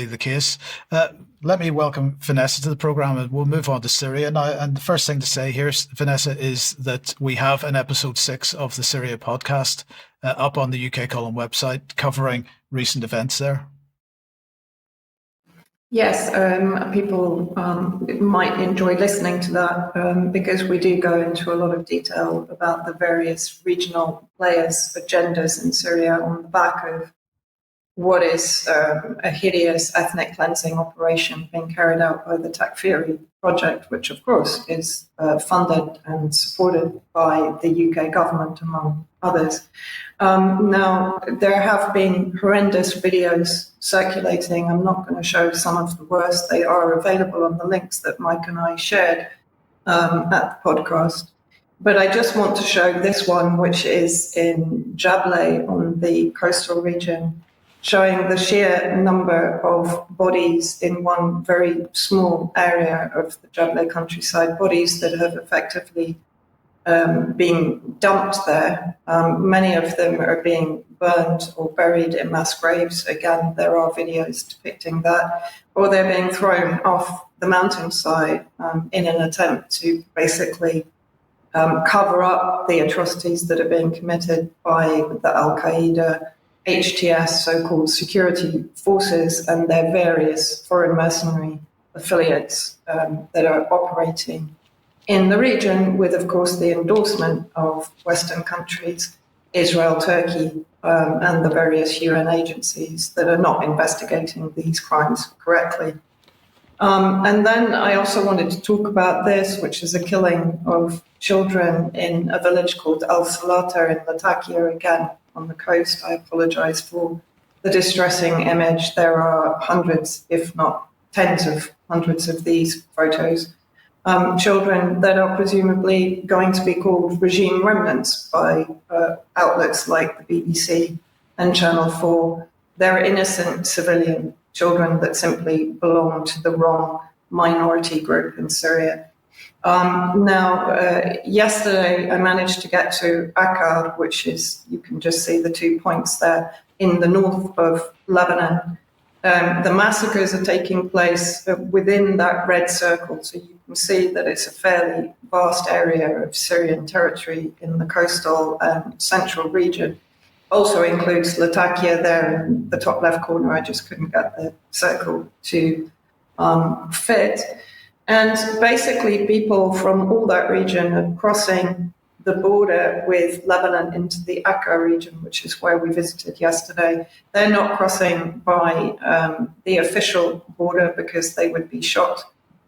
the case. Let me welcome Vanessa to the program, and we'll move on to Syria now. And the first thing to say here, Vanessa, is that we have an episode 6 of the Syria podcast up on the UK Column website covering recent events there. Yes, people might enjoy listening to that because we do go into a lot of detail about the various regional players' agendas in Syria on the back of what is a hideous ethnic cleansing operation being carried out by the Takfiri-project, which of course is funded and supported by the UK government, among others. Now, there have been horrendous videos circulating. I'm not going to show some of the worst. They are available on the links that Mike and I shared at the podcast. But I just want to show this one, which is in Jablaye on the coastal region, showing the sheer number of bodies in one very small area of the Jablaye countryside, bodies that have effectively been dumped there. Many of them are being burned or buried in mass graves. Again, there are videos depicting that. Or they're being thrown off the mountainside in an attempt to basically cover up the atrocities that are being committed by the Al-Qaeda, HTS, so-called security forces, and their various foreign mercenary affiliates that are operating in the region with, of course, the endorsement of Western countries, Israel, Turkey, and the various UN agencies that are not investigating these crimes correctly. And then I also wanted to talk about this, which is a killing of children in a village called Al-Salata in Latakia, again, on the coast. I apologize for the distressing image. There are hundreds, if not tens of hundreds of these photos. Children that are presumably going to be called regime remnants by outlets like the BBC and Channel 4. They're innocent civilian children that simply belong to the wrong minority group in Syria. Yesterday I managed to get to Akkar, which is, you can just see the 2 points there, in the north of Lebanon. The massacres are taking place within that red circle, so you can see that it's a fairly vast area of Syrian territory in the coastal and central region. Also includes Latakia there in the top left corner. I just couldn't get the circle to fit. And basically people from all that region are crossing the border with Lebanon into the Akkar region, which is where we visited yesterday. They're not crossing by the official border because they would be shot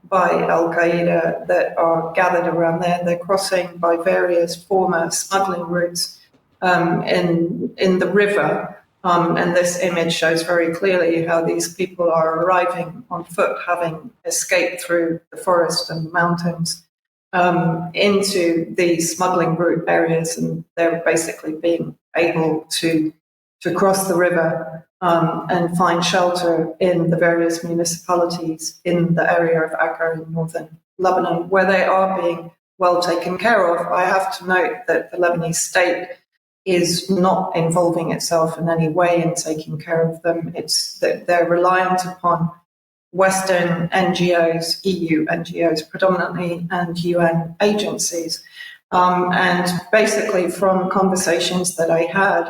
by Al-Qaeda that are gathered around there. They're crossing by various former smuggling routes in the river. And this image shows very clearly how these people are arriving on foot, having escaped through the forest and mountains into these smuggling route areas, and they're basically being able to cross the river and find shelter in the various municipalities in the area of Akkar in northern Lebanon, where they are being well taken care of. I have to note that the Lebanese state is not involving itself in any way in taking care of them. It's that they're reliant upon Western NGOs, EU NGOs predominantly, and UN agencies. And basically from conversations that I had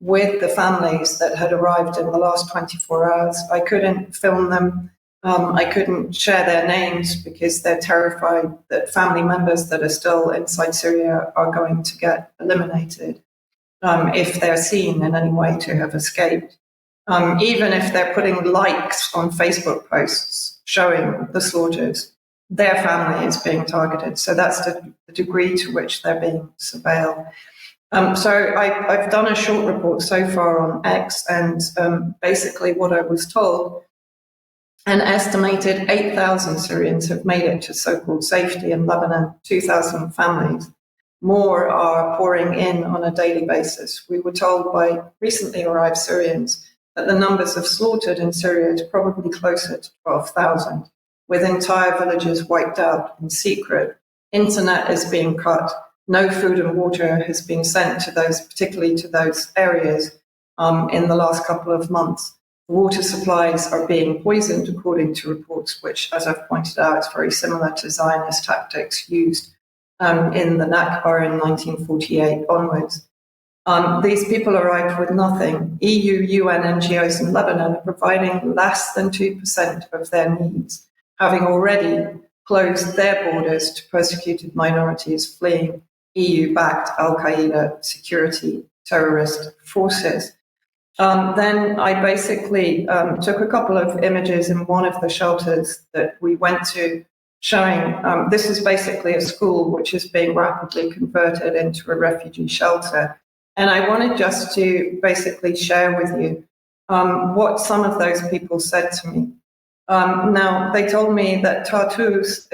with the families that had arrived in the last 24 hours, I couldn't film them. I couldn't share their names because they're terrified that family members that are still inside Syria are going to get eliminated if they're seen in any way to have escaped. Even if they're putting likes on Facebook posts showing the slaughters, their family is being targeted. So that's the degree to which they're being surveilled. So I've done a short report so far on X, and basically what I was told, an estimated 8,000 Syrians have made it to so-called safety in Lebanon, 2,000 families. More are pouring in on a daily basis. We were told by recently arrived Syrians that the numbers of slaughtered in Syria is probably closer to 12,000, with entire villages wiped out in secret. Internet is being cut. No food and water has been sent to those, particularly to those areas, in the last couple of months. Water supplies are being poisoned, according to reports, which, as I've pointed out, is very similar to Zionist tactics used in the Nakba in 1948 onwards. These people arrived with nothing. EU, UN NGOs in Lebanon are providing less than 2% of their needs, having already closed their borders to persecuted minorities fleeing EU-backed al-Qaeda security terrorist forces. Then I basically took a couple of images in one of the shelters that we went to, showing this is basically a school which is being rapidly converted into a refugee shelter. And I wanted just to basically share with you what some of those people said to me. Now, they told me that Tartus,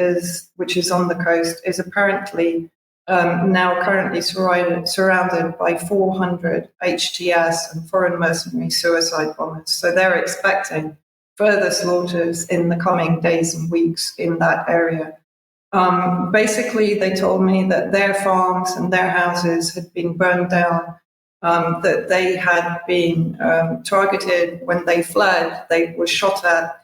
which is on the coast, is apparently now currently surrounded by 400 HTS and foreign mercenary suicide bombers. So they're expecting further slaughters in the coming days and weeks in that area. Basically, they told me that their farms and their houses had been burned down, that they had been targeted when they fled, they were shot at,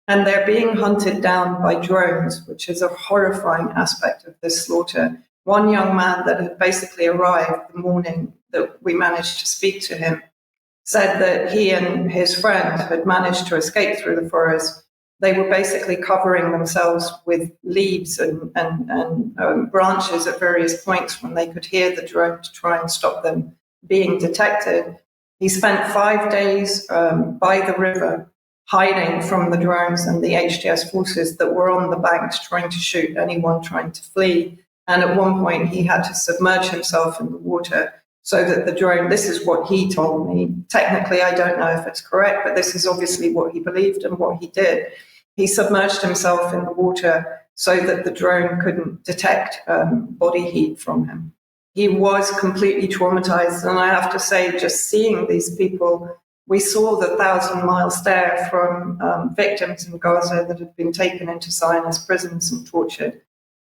and they're being hunted down by drones, which is a horrifying aspect of this slaughter. One young man that had basically arrived the morning that we managed to speak to him said that he and his friend had managed to escape through the forest. They were basically covering themselves with leaves and branches at various points when they could hear the drone to try and stop them being detected. He spent 5 days by the river, hiding from the drones and the HTS forces that were on the banks trying to shoot anyone trying to flee. And at one point, he had to submerge himself in the water so that the drone, this is what he told me. Technically, I don't know if it's correct, but this is obviously what he believed and what he did. He submerged himself in the water so that the drone couldn't detect body heat from him. He was completely traumatized. And I have to say, just seeing these people, we saw the 1,000-mile stare from victims in Gaza that had been taken into Zionist prisons and tortured.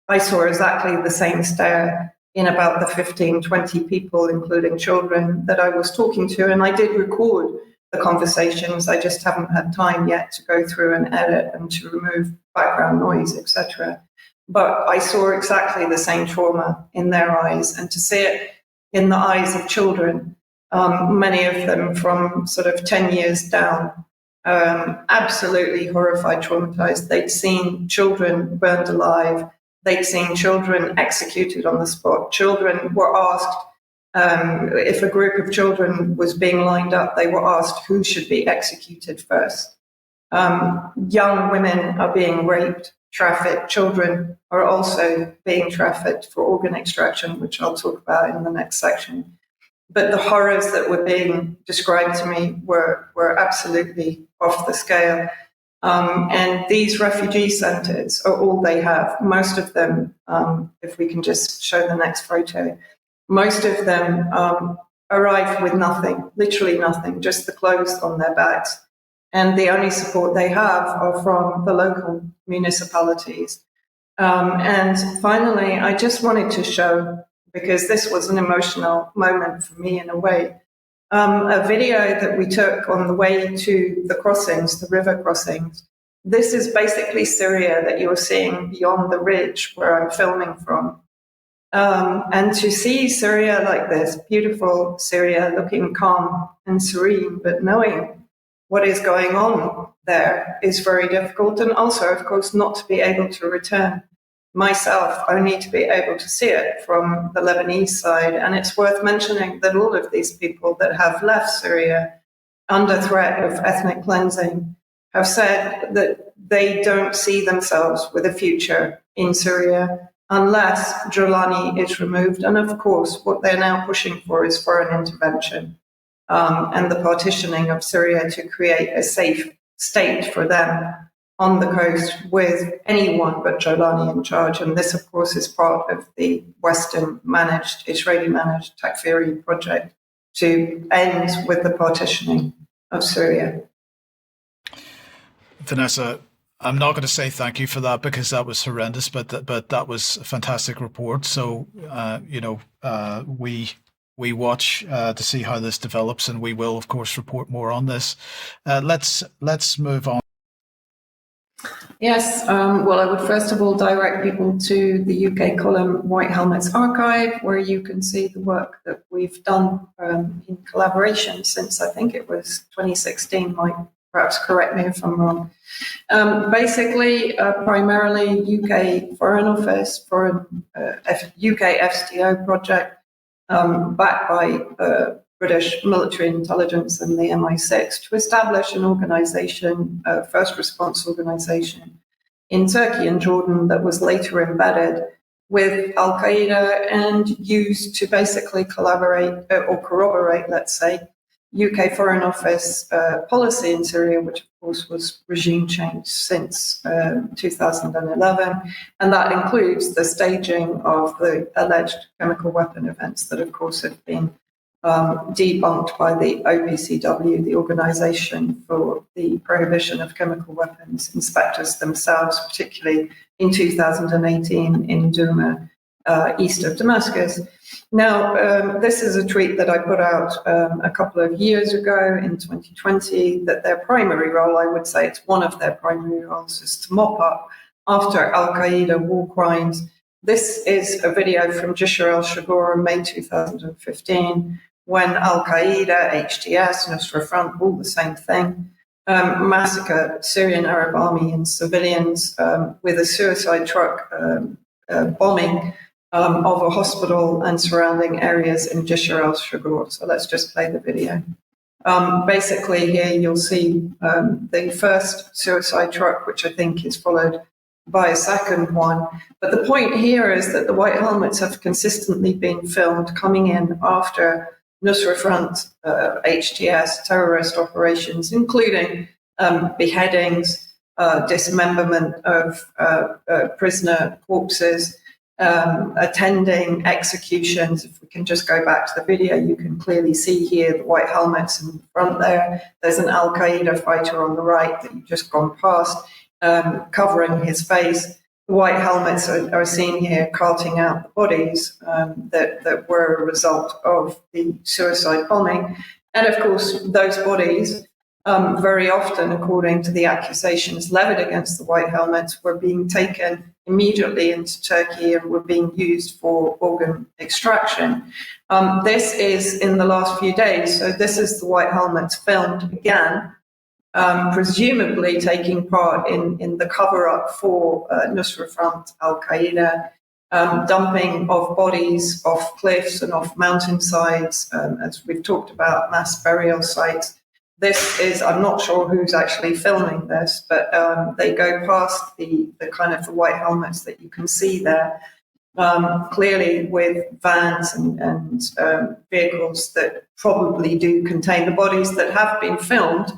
I saw exactly the same stare in about the 15, 20 people, including children, that I was talking to. And I did record the conversations. I just haven't had time yet to go through and edit and to remove background noise, etc. But I saw exactly the same trauma in their eyes, and to see it in the eyes of children, many of them from sort of 10 years down, absolutely horrified, traumatized. They'd seen children burned alive. They'd seen children executed on the spot. Children were asked, if a group of children was being lined up, they were asked who should be executed first. Young women are being raped, trafficked. Children are also being trafficked for organ extraction, which I'll talk about in the next section. But the horrors that were being described to me were absolutely off the scale. And these refugee centres are all they have. Most of them, if we can just show the next photo, most of them arrive with nothing, literally nothing, just the clothes on their backs. And the only support they have are from the local municipalities. And finally, I just wanted to show, because this was an emotional moment for me in a way, a video that we took on the way to the crossings, the river crossings. This is basically Syria that you're seeing beyond the ridge where I'm filming from. And to see Syria like this, beautiful Syria, looking calm and serene, but knowing what is going on there is very difficult. And also, of course, not to be able to return myself, only to be able to see it from the Lebanese side. And it's worth mentioning that all of these people that have left Syria under threat of ethnic cleansing have said that they don't see themselves with a future in Syria unless Jolani is removed. And of course, what they're now pushing for is foreign intervention and the partitioning of Syria to create a safe state for them on the coast with anyone but Jolani in charge. And this, of course, is part of the Western-managed, Israeli-managed Takfiri-project to end with the partitioning of Syria. Vanessa, I'm not going to say thank you for that because that was horrendous, but that was a fantastic report. So, we we watch to see how this develops, and we will, of course, report more on this. Let's move on. Yes, well, I would first of all direct people to the UK column White Helmets Archive, where you can see the work that we've done in collaboration since I think it was 2016. Mike, perhaps correct me if I'm wrong. Basically, primarily UK Foreign Office, UK FSTO project, backed by British military intelligence and the MI6 to establish an organization, a first response organization in Turkey and Jordan that was later embedded with Al Qaeda and used to basically collaborate or corroborate, let's say, UK Foreign Office policy in Syria, which of course was regime change since 2011. And that includes the staging of the alleged chemical weapon events that, of course, have been debunked by the OPCW, the Organization for the Prohibition of Chemical Weapons inspectors themselves, particularly in 2018 in Douma, east of Damascus. Now, this is a tweet that I put out a couple of years ago in 2020, that their primary role, I would say it's one of their primary roles, is to mop up after Al-Qaeda war crimes. This is a video from Jisr al-Shagor in May 2015, when Al-Qaeda, HTS, Nusra Front, all the same thing, massacre Syrian Arab army and civilians with a suicide truck bombing of a hospital and surrounding areas in Jisr al-Shagor. So let's just play the video. Basically, here you'll see the first suicide truck, which I think is followed by a second one. But the point here is that the White Helmets have consistently been filmed coming in after Nusra Front, HTS, terrorist operations, including beheadings, dismemberment of prisoner corpses, attending executions. If we can just go back to the video, you can clearly see here the White Helmets in the front there. There's an Al-Qaeda fighter on the right that you've just gone past, covering his face. The White Helmets are seen here carting out the bodies that were a result of the suicide bombing. And of course, those bodies, very often, according to the accusations levied against the White Helmets, were being taken immediately into Turkey and were being used for organ extraction. This is in the last few days. So this is the White Helmets filmed again, presumably taking part in the cover-up for Nusra Front, Al-Qaeda, dumping of bodies off cliffs and off mountainsides, as we've talked about, mass burial sites. This is, I'm not sure who's actually filming this, but they go past the kind of the White Helmets that you can see there, clearly with vans and vehicles that probably do contain the bodies that have been filmed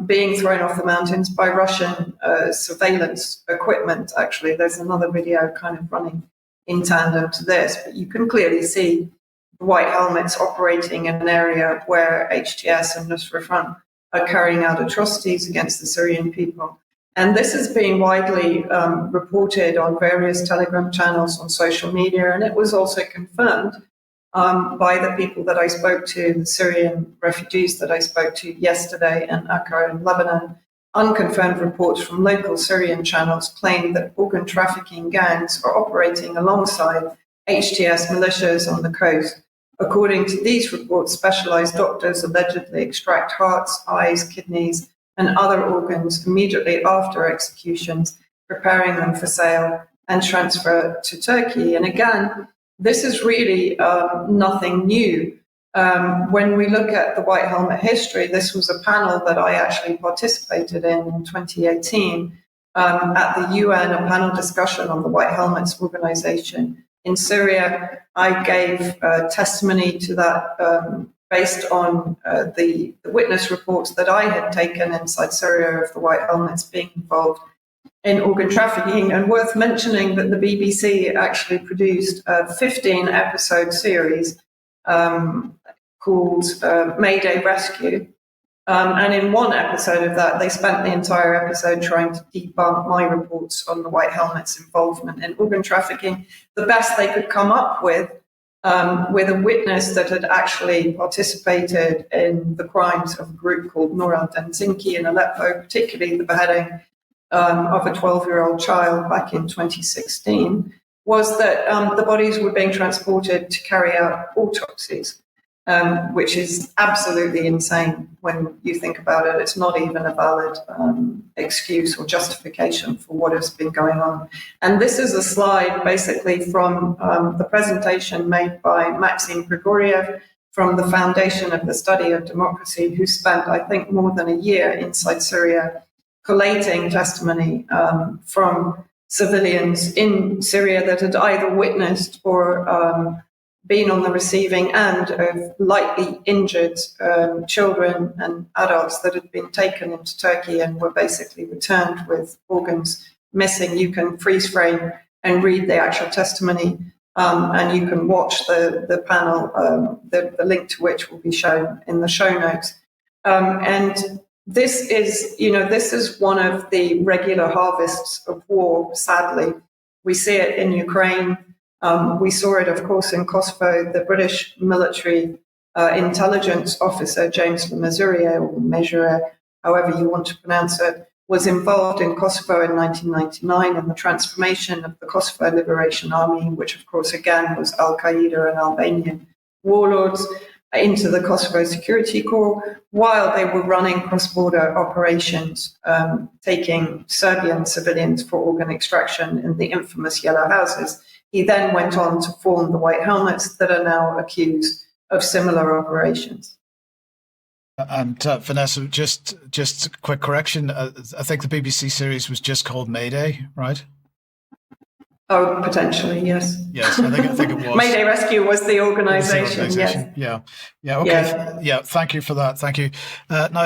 being thrown off the mountains by Russian surveillance equipment. Actually, there's another video kind of running in tandem to this, but you can clearly see the White Helmets operating in an area where HTS and Nusra Front are carrying out atrocities against the Syrian people. And this has been widely reported on various Telegram channels, on social media, and it was also confirmed by the people that I spoke to, the Syrian refugees that I spoke to yesterday in Akkar in Lebanon. Unconfirmed reports from local Syrian channels claim that organ trafficking gangs are operating alongside HTS militias on the coast. According to these reports, specialized doctors allegedly extract hearts, eyes, kidneys, and other organs immediately after executions, preparing them for sale and transfer to Turkey. And again, this is really nothing new. When we look at the White Helmet history, this was a panel that I actually participated in 2018 at the UN, a panel discussion on the White Helmets organization in Syria. I gave testimony to that based on the witness reports that I had taken inside Syria of the White Helmets being involved in organ trafficking. And worth mentioning that the BBC actually produced a 15-episode series called Mayday Rescue. And in one episode of that, they spent the entire episode trying to debunk my reports on the White Helmets' involvement in organ trafficking. The best they could come up with with a witness that had actually participated in the crimes of a group called Nur al-Dinzinki in Aleppo, particularly the beheading of a 12-year-old child back in 2016, was that the bodies were being transported to carry out autopsies, which is absolutely insane when you think about it. It's not even a valid excuse or justification for what has been going on. And this is a slide basically from the presentation made by Maxim Grigoriev from the Foundation of the Study of Democracy, who spent, I think, more than a year inside Syria collating testimony from civilians in Syria that had either witnessed or been on the receiving end of lightly injured children and adults that had been taken into Turkey and were basically returned with organs missing. You can freeze frame and read the actual testimony, and you can watch the panel, the link to which will be shown in the show notes. And this is one of the regular harvests of war, sadly. We see it in Ukraine. We saw it, of course, in Kosovo. The British military intelligence officer, James Le Mesurier, or Mesurier, however you want to pronounce it, was involved in Kosovo in 1999 in the transformation of the Kosovo Liberation Army, which, of course, again was Al-Qaeda and Albanian warlords, into the Kosovo Security Corps while they were running cross-border operations, taking Serbian civilians for organ extraction in the infamous Yellow Houses. He then went on to form the White Helmets that are now accused of similar operations. And Vanessa, just a quick correction. I think the BBC series was just called Mayday, right? Oh, potentially, yes. Yes, I think it was. Mayday Rescue was the organisation. Yes. Yeah. Okay. Yeah. Thank you for that. Thank you. Now.